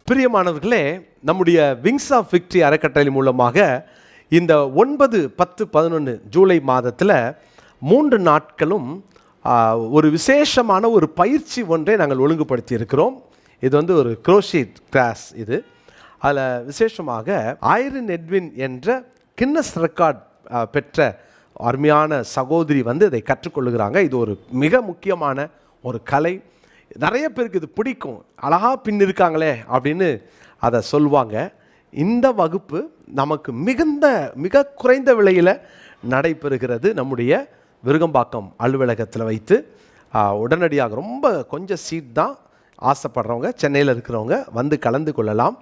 பிரியமானவர்களே, நம்முடைய wings of victory அறக்கட்டளை மூலமாக இந்த 9, 10, 11 ஜூலை மாதத்தில் 3 நாட்களும் ஒரு விசேஷமான ஒரு பயிற்சி ஒன்றை நாங்கள் ஒழுங்குபடுத்தி இருக்கிறோம். இது ஒரு குரோஷிட் கிளாஸ். அதில் விசேஷமாக ஐரின் எட்வின் என்ற கின்னஸ் ரெக்கார்ட் பெற்ற அருமையான சகோதரி இதை கற்றுக்கொள்ளுகிறாங்க. இது ஒரு மிக முக்கியமான ஒரு கலை. நிறைய பேருக்கு இது பிடிக்கும். அழகாக பின்னிருக்காங்களே அப்படின்னு அதை சொல்லுவாங்க. இந்த வகுப்பு நமக்கு மிக குறைந்த விலையில் நடைபெறுகிறது. நம்முடைய விருகம்பாக்கம் அலுவலகத்தில் வைத்து உடனடியாக கொஞ்சம் சீட் தான். ஆசைப்படுறவங்க, சென்னையில் இருக்கிறவங்க கலந்து கொள்ளலாம்.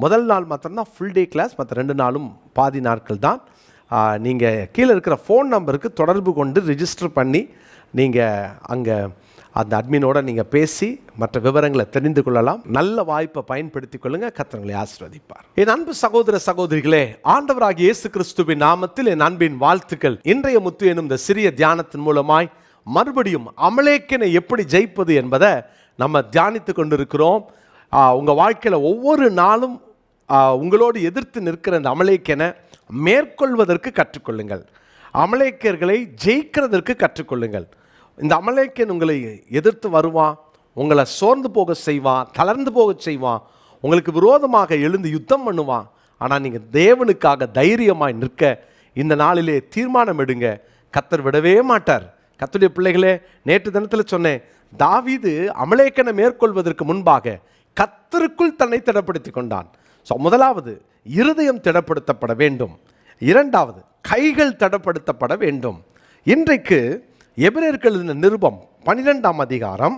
முதல் நாள் மாத்திரம்தான் ஃபுல் டே கிளாஸ், மற்ற 2 நாளும் பாதி நாட்கள் தான். நீங்கள் கீழே இருக்கிற ஃபோன் நம்பருக்கு தொடர்பு கொண்டு ரிஜிஸ்டர் பண்ணி நீங்கள் அங்கே அந்த அட்மினோட நீங்கள் பேசி மற்ற விவரங்களை தெரிந்து கொள்ளலாம். நல்ல வாய்ப்பை பயன்படுத்தி கொள்ளுங்கள். கர்த்தர் ஆசீர்வதிப்பார். என் அன்பு சகோதர சகோதரிகளே, ஆண்டவராகிய இயேசு கிறிஸ்துவின் நாமத்தில் என் அன்பின் வாழ்த்துக்கள். இன்றைய முத்து எனும் இந்த சிறிய தியானத்தின் மூலமாய் மறுபடியும் அமலேக்கனை எப்படி ஜெயிப்பது என்பதை நம்ம தியானித்து கொண்டிருக்கிறோம். உங்கள் வாழ்க்கையில் ஒவ்வொரு நாளும் உங்களோடு எதிர்த்து நிற்கிற இந்த அமலேக்கனை மேற்கொள்வதற்கு கற்றுக்கொள்ளுங்கள். அமலேக்கியர்களை ஜெயிக்கிறதற்கு கற்றுக்கொள்ளுங்கள். இந்த அமலேக்கன் உங்களை எதிர்த்து வருவான், உங்களை சோர்ந்து போக செய்வான், தளர்ந்து போக செய்வான், உங்களுக்கு விரோதமாக எழுந்து யுத்தம் பண்ணுவான். ஆனால் நீங்கள் தேவனுக்காக தைரியமாய் நிற்க இந்த நாளிலே தீர்மானம் எடுங்க. கர்த்தர் விடவே மாட்டார். கர்த்தருடைய பிள்ளைகளே, நேற்று தினத்தில் சொன்னேன், தாவீது அமலேக்கனை மேற்கொள்வதற்கு முன்பாக கர்த்தருக்குள் தன்னை திடப்படுத்தி கொண்டான். முதலாவது இருதயம் திடப்படுத்தப்பட வேண்டும். இரண்டாவது கைகள் திடப்படுத்தப்பட வேண்டும். இன்றைக்கு எபிரேயருக்கு எழுதின நிருபம் 12ஆம் அதிகாரம்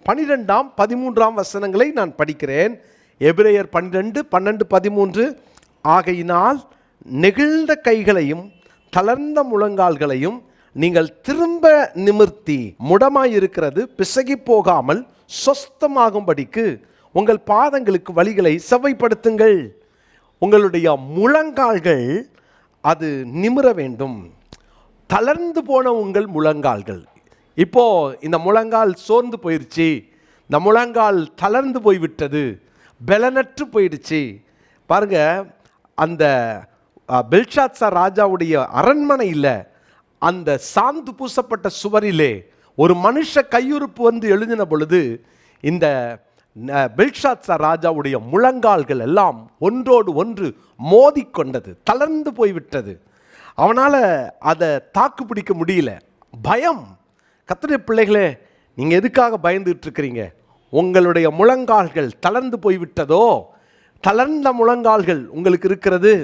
12ஆம் 13ஆம் வசனங்களை நான் படிக்கிறேன். எபிரேயர் 12, 12, 13. ஆகையினால் நெகிழ்ந்த கைகளையும் தளர்ந்த முழங்கால்களையும் நீங்கள் திரும்ப நிமிர்த்தி முடமாயிருக்கிறது பிசகி போகாமல் சொஸ்தமாகும்படிக்கு உங்கள் பாதங்களுக்கு வழிகளை செவ்வைப்படுத்துங்கள். உங்களுடைய முழங்கால்கள் அது நிமிர வேண்டும். தளர்ந்து போன உங்கள் முழங்கால்கள், இப்போ இந்த முழங்கால் சோர்ந்து போயிடுச்சு, இந்த முழங்கால் தளர்ந்து போய்விட்டது, பலனற்று போயிடுச்சு. பாருங்க, அந்த பெல்ஷாத்சார் ராஜாவுடைய அரண்மனையில் அந்த சாந்து பூசப்பட்ட சுவரிலே ஒரு மனுஷ கையுறுப்பு எழுதின பொழுது இந்த பெல்ஷாத்சார் ராஜாவுடைய முழங்கால்கள் எல்லாம் ஒன்றோடு ஒன்று மோதிக்கொண்டது, தளர்ந்து போய்விட்டது. அவனால் அதை தாக்கு பிடிக்க முடியல. பயம். கர்த்தருடைய பிள்ளைகளே, நீங்கள் எதுக்காக பயந்துட்டு இருக்கிறீங்க? உங்களுடைய முழங்கால்கள் தளர்ந்து போய்விட்டதோ? தளர்ந்த முழங்கால்கள் உங்களுக்கு இருக்கிறது.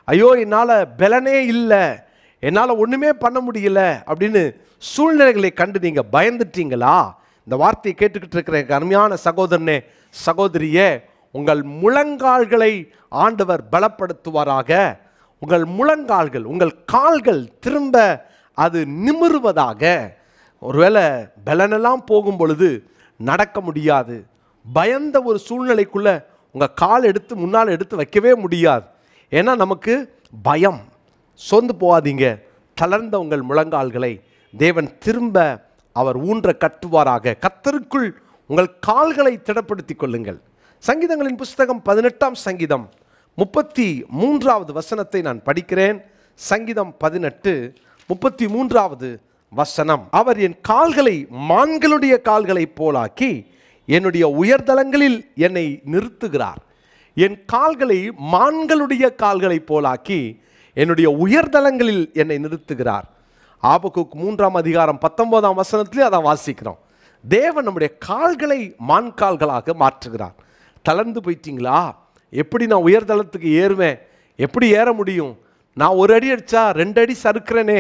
ஐயோ, என்னால் பலனே இல்லை, என்னால் ஒன்றுமே பண்ண முடியல அப்படின்னு சூழ்நிலைகளை கண்டு நீங்கள் பயந்துட்டீங்களா? இந்த வார்த்தையை கேட்டுக்கிட்டு இருக்கிற அருமையான சகோதரனே, சகோதரியே, உங்கள் முழங்கால்களை ஆண்டவர் பலப்படுத்துவாராக. உங்கள் முழங்கால்கள், உங்கள் கால்கள் திரும்ப அது நிமிருவதாக. ஒருவேளை பலனெல்லாம் போகும் பொழுது நடக்க முடியாது, பயந்த ஒரு சூழ்நிலைக்குள்ள உங்கள் கால் எடுத்து முன்னால் எடுத்து வைக்கவே முடியாது. ஏன்னா நமக்கு பயம். சோர்ந்து போகாதீங்க. தளர்ந்த உங்கள் முழங்கால்களை தேவன் திரும்ப அவர் ஊன்ற கட்டுவாராக. கர்த்தருக்குள் உங்கள் கால்களை திடப்படுத்தி கொள்ளுங்கள். சங்கீதங்களின் புஸ்தகம் 18ஆம் சங்கீதம் 33வது வசனத்தை நான் படிக்கிறேன். சங்கீதம் 18, 33வது வசனம். அவர் என் கால்களை மான்களுடைய கால்களை போலாக்கி என்னுடைய உயர்தலங்களில் என்னை நிறுத்துகிறார். என் கால்களை மான்களுடைய கால்களை போலாக்கி என்னுடைய உயர்தலங்களில் என்னை நிறுத்துகிறார். ஆபக்குக் 3ஆம் அதிகாரம் 19ஆம் வசனத்திலே அதை வாசிக்கிறோம். தேவன் நம்முடைய கால்களை மான் கால்களாக மாற்றுகிறார். தளர்ந்து போயிட்டீங்களா? எப்படி நான் உயர்தளத்துக்கு ஏறுவேன்? எப்படி ஏற முடியும்? நான் 1 அடி அடித்தா 2 அடி சறுக்கிறேனே,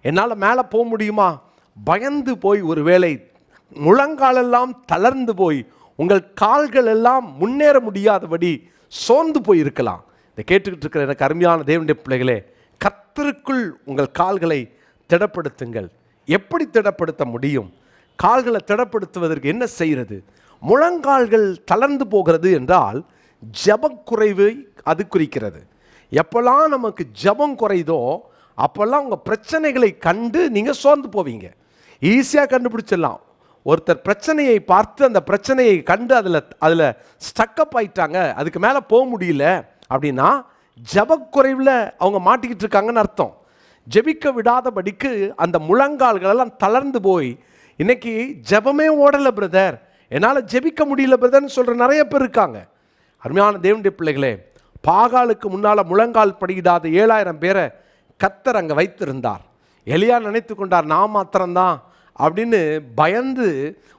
என்னால் மேலே போக முடியுமா? பயந்து போய் ஒருவேளை முழங்காலெல்லாம் தளர்ந்து போய் உங்கள் கால்கள் எல்லாம் முன்னேற முடியாதபடி சோர்ந்து போய் இருக்கலாம். இதை கேட்டுக்கிட்டு இருக்கிற எனக்கு அருமையான தேவனுடைய பிள்ளைகளே, கர்த்தருக்குள் உங்கள் கால்களை திடப்படுத்துங்கள். எப்படி திடப்படுத்த முடியும்? கால்களை திடப்படுத்துவதற்கு என்ன செய்கிறது? முழங்கால்கள் தளர்ந்து போகிறது என்றால் ஜபக்குறைவை அது குறிக்கிறது. எப்பெல்லாம் நமக்கு ஜபம் குறைதோ அப்போல்லாம் உங்கள் பிரச்சனைகளை கண்டு நீங்கள் சோர்ந்து போவீங்க. ஈஸியாக கண்டுபிடிச்சிடலாம். ஒருத்தர் பிரச்சனையை பார்த்து அந்த பிரச்சனையை கண்டு அதில் ஸ்டக்கப் ஆயிட்டாங்க, அதுக்கு மேலே போக முடியல அப்படின்னா ஜெபக்குறைவில் அவங்க மாட்டிக்கிட்டு இருக்காங்கன்னு அர்த்தம். ஜெபிக்க விடாதபடிக்கு அந்த முழங்கால்களெல்லாம் தளர்ந்து போய் இன்னைக்கு ஜெபமே ஓடலை பிரதர், என்னால் ஜெபிக்க முடியல பிரதர்ன்னு சொல்கிற நிறைய பேர் இருக்காங்க. அருமையான தேவனுடைய பிள்ளைகளே, பாகாலுக்கு முன்னால் முழங்கால் படியிடாத 7000 பேரை கர்த்தர் அங்கே வைத்திருந்தார். எலியா நினைத்து கொண்டார் நான் மாத்திரம்தான் அப்படின்னு பயந்து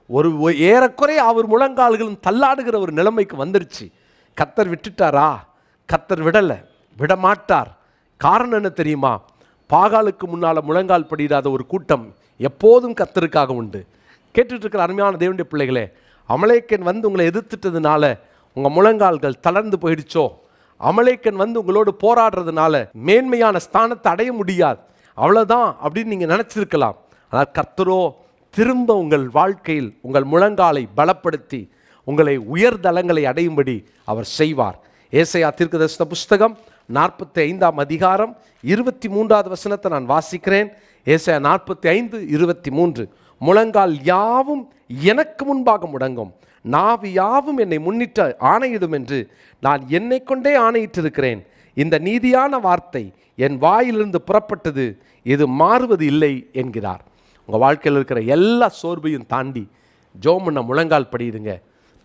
ஒரு ஏறக்குறைய அவர் முழங்கால்களும் தள்ளாடுகிற ஒரு நிலைமைக்கு வந்துருச்சு. கர்த்தர் விட்டுட்டாரா? கர்த்தர் விட மாட்டார். காரணம் என்ன தெரியுமா? பாகாலுக்கு முன்னால் முழங்கால் படியிடாத ஒரு கூட்டம் எப்போதும் கர்த்தருக்காக உண்டு. கேட்டுட்டு இருக்கிற அருமையான தேவனுடைய பிள்ளைகளே, அமலேக்கன் வந்து உங்களை எதிர்த்துட்டதுனால உங்கள் முழங்கால்கள் தளர்ந்து போயிடுச்சோ? அமலேக்கன் வந்து உங்களோடு போராடுறதுனால மேன்மையான ஸ்தானத்தை அடைய முடியாது, அவ்வளோதான் அப்படின்னு நீங்கள் நினச்சிருக்கலாம். ஆனால் கர்த்தரோ திரும்ப உங்கள் வாழ்க்கையில் உங்கள் முழங்காலை பலப்படுத்தி உங்களை உயர்தலங்களை அடையும்படி அவர் செய்வார். ஏசாயா தீர்க்கதரிசன புஸ்தகம் 45ஆம் அதிகாரம் 23வது வசனத்தை நான் வாசிக்கிறேன். ஏசாயா 45:23, முழங்கால் யாவும் எனக்கு முன்பாக முடங்கும், நாவு யாவும் என்னை முன்னிட்டு ஆணையிடும் என்று நான் என்னை கொண்டே ஆணையிட்டிருக்கிறேன். இந்த நீதியான வார்த்தை என் வாயிலிருந்து புறப்பட்டது, இது மாறுவது இல்லை என்கிறார். உங்கள் வாழ்க்கையில் இருக்கிற எல்லா சோர்வையும் தாண்டி ஜோமுன்ன முழங்கால் படிடுங்க.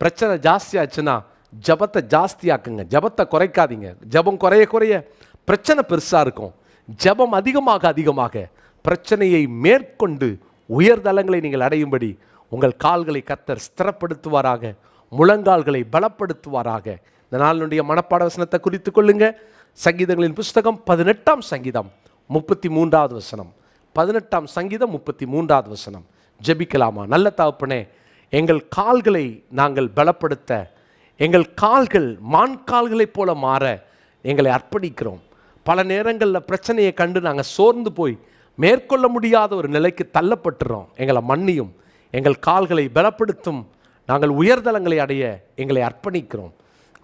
பிரச்சனை ஜாஸ்தியாச்சுன்னா ஜபத்தை ஜாஸ்தியாக்குங்க, ஜபத்தை குறைக்காதீங்க. ஜபம் குறைய பிரச்சனை பெருசாக இருக்கும். ஜபம் அதிகமாக பிரச்சனையை மேற்கொண்டு உயர்தலங்களை நீங்கள் அடையும்படி உங்கள் கால்களை கர்த்தர் ஸ்திரப்படுத்துவாராக, முழங்கால்களை பலப்படுத்துவாராக. இந்த நாளினுடைய மனப்பாட வசனத்தை குறித்து கொள்ளுங்க. சங்கீதங்களின் புஸ்தகம் 18ஆம் சங்கீதம் 33வது வசனம். 18ஆம் சங்கீதம் 33வது வசனம். ஜெபிக்கலாமா? நல்ல தகப்பனே, எங்கள் கால்களை நாங்கள் பலப்படுத்த, எங்கள் கால்கள் மான் கால்களைப் போல மாற எங்களை அர்ப்பணிக்கிறோம். பல நேரங்களில் பிரச்சனையை கண்டு நாங்கள் சோர்ந்து போய் மேற்கொள்ள முடியாத ஒரு நிலைக்கு தள்ளப்பட்டுறோம். எங்களை மன்னியும், எங்கள் கால்களை பலப்படுத்தும், நாங்கள் உயர்தலங்களை அடைய எங்களை அர்ப்பணிக்கிறோம்.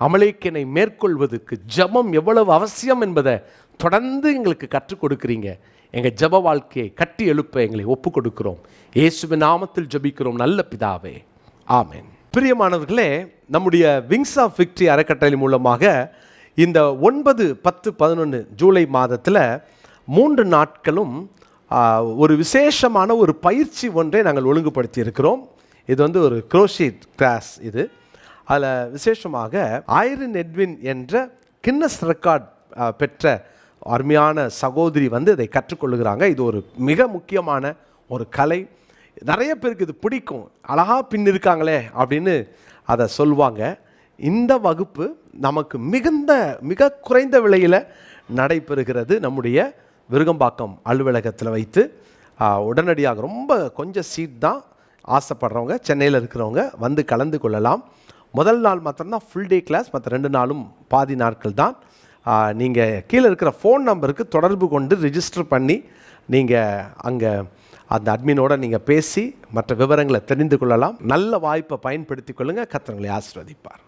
அமலேக்கனை மேற்கொள்வதற்கு ஜபம் எவ்வளவு அவசியம் என்பதை தொடர்ந்து எங்களுக்கு கற்றுக் கொடுக்குறீங்க. எங்கள் ஜப வாழ்க்கையை கட்டி எழுப்ப எங்களை ஒப்பு கொடுக்கிறோம். இயேசுவின் நாமத்தில் ஜபிக்கிறோம் நல்ல பிதாவே, ஆமென். பிரியமானவர்களே, நம்முடைய விங்ஸ் ஆஃப் விக்டரி அறக்கட்டளை மூலமாக இந்த 9, 10, 11 ஜூலை மாதத்தில் 3 நாட்களும் ஒரு விசேஷமான ஒரு பயிற்சி ஒன்றை நாங்கள் ஒழுங்குபடுத்தி இருக்கிறோம். இது வந்து ஒரு குரோஷியட் கிளாஸ். இது அதில் விசேஷமாக ஐரின் எட்வின் என்ற கின்னஸ் ரெக்கார்ட் பெற்ற அருமையான சகோதரி வந்து இதை கற்றுக்கொள்ளுகிறாங்க. இது ஒரு மிக முக்கியமான ஒரு கலை. நிறைய பேருக்கு இது பிடிக்கும், அழகாக பின்னிருக்காங்களே அப்படின்னு அதை சொல்லுவாங்க. இந்த வகுப்பு நமக்கு மிக குறைந்த விலையில் நடைபெறுகிறது. நம்முடைய விருகம்பாக்கம் அலுவலகத்தில் வைத்து உடனடியாக ரொம்ப கொஞ்சம் சீட் தான். ஆசைப்படுறவங்க, சென்னையில் இருக்கிறவங்க வந்து கலந்து கொள்ளலாம். முதல் நாள் மாத்திரம்தான் ஃபுல் டே கிளாஸ், மற்ற 2 நாளும் பாதி நாட்கள் தான். நீங்கள் கீழே இருக்கிற ஃபோன் நம்பருக்கு தொடர்பு கொண்டு ரிஜிஸ்டர் பண்ணி நீங்கள் அங்கே அந்த அட்மினோட நீங்கள் பேசி மற்ற விவரங்களை தெரிந்து கொள்ளலாம். நல்ல வாய்ப்பை பயன்படுத்தி கொள்ளுங்கள். கர்த்தர் உங்களை ஆசீர்வதிப்பார்.